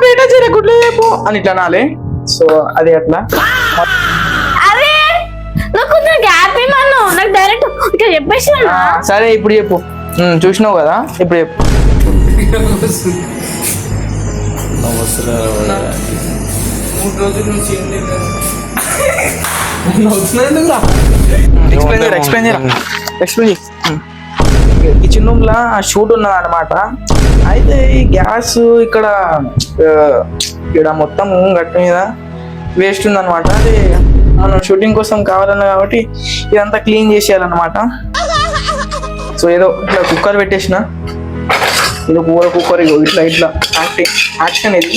బేటా జర గుడ్లు చెప్పు అని ఇట్లా అనాలి. సో అది అట్లా. అరే నాకు కొంచెం గ్యాప్ ఇవ్వను, నాకు డైరెక్ట్ ఇక్కడ చెప్పేసి. సరే ఇప్పుడు చెప్పు. చూసినావు కదా, ఇప్పుడు చెప్పు. కిచెన్ రూమ్ లా షూట్ ఉన్నది అనమాట. అయితే ఈ గ్యాస్ ఇక్కడ మొత్తం గట్టు మీద వేస్ట్ ఉంది అనమాట. అది మనం షూటింగ్ కోసం కావాలన్నా కాబట్టి ఇదంతా క్లీన్ చేసేయాలన్నమాట. సో ఏదో ఇట్లా కుక్కర్ పెట్టేసిన, ఇది కూర కుక్కర్, ఇట్లా ఇట్లా యాక్షన్ ఇది.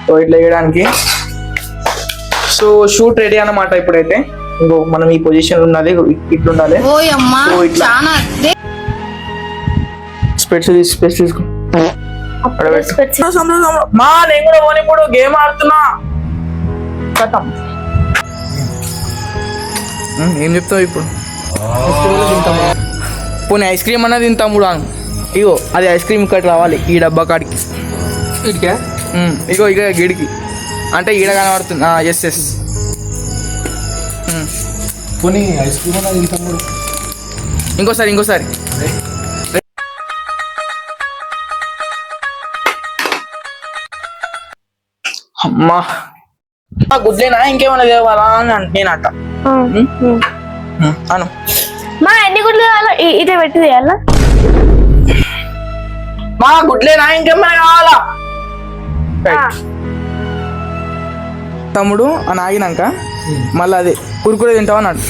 సో ఇట్లా వేయడానికి. సో షూట్ రెడీ అన్నమాట. ఇప్పుడైతే ఇంకో మనం ఈ పొజిషన్ ఉండాలి, ఇట్లుండాలి. స్పెట్స్ తీసుకో. మా నేను కూడా పోనీ ఇప్పుడు గేమ్ ఆడుతున్నా. ఏం చెప్తావు ఇప్పుడు? పోనీ ఐస్ క్రీమ్ అన్నది తింటాము. ఇగో అది ఐస్ క్రీమ్ ఇక్కడ రావాలి, ఈ డబ్బా కాడికి. ఇగో ఇక గిడికి అంటే ఈడ కనబడుతుంది. Yes yes. పోనీ ఐస్ క్రీమ్ అన్నది తింటాము. ఇంకోసారి అమ్మా గుడ్లేనా ఇంకేమన్నా తేవాలా అని నేనంట. అను మా ఎన్ని గుడ్లు కావాలో ఇదే పెట్టి చేయాలా? మా గుడ్లేనా ఇంకేమన్నా కావాలా? తమ్ముడు అని ఆగినాక మళ్ళీ అదే కురుకురే తింటావు అన్నాడు.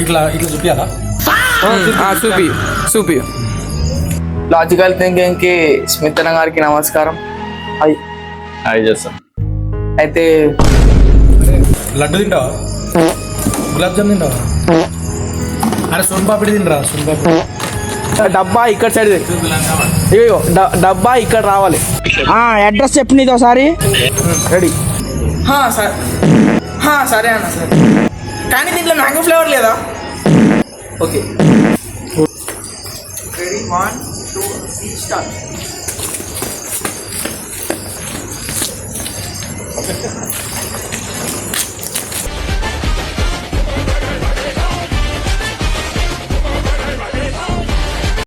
ఇట్లా ఇట్లా చూపియాలా? చూపి. లాజికల్ థింకింగ్ కి స్మితన గారికి నమస్కారం. అది చేస్తాం. అయితే లడ్డు తింటావా? గులాబ్ జామ్ తింటావా? అరే సోన్ పాపిడి తినరా? సోన్ పాపిడి డబ్బా ఇక్కడ సైడ్ ఇగో డబ్బా ఇక్కడ రావాలి. అడ్రస్ చెప్పు నీది ఒకసారి. రెడీ. సరే అన్న సరే. కానీ దీంట్లో మ్యాంగో ఫ్లేవర్ లేదా? Okay ready 1 2 3 start.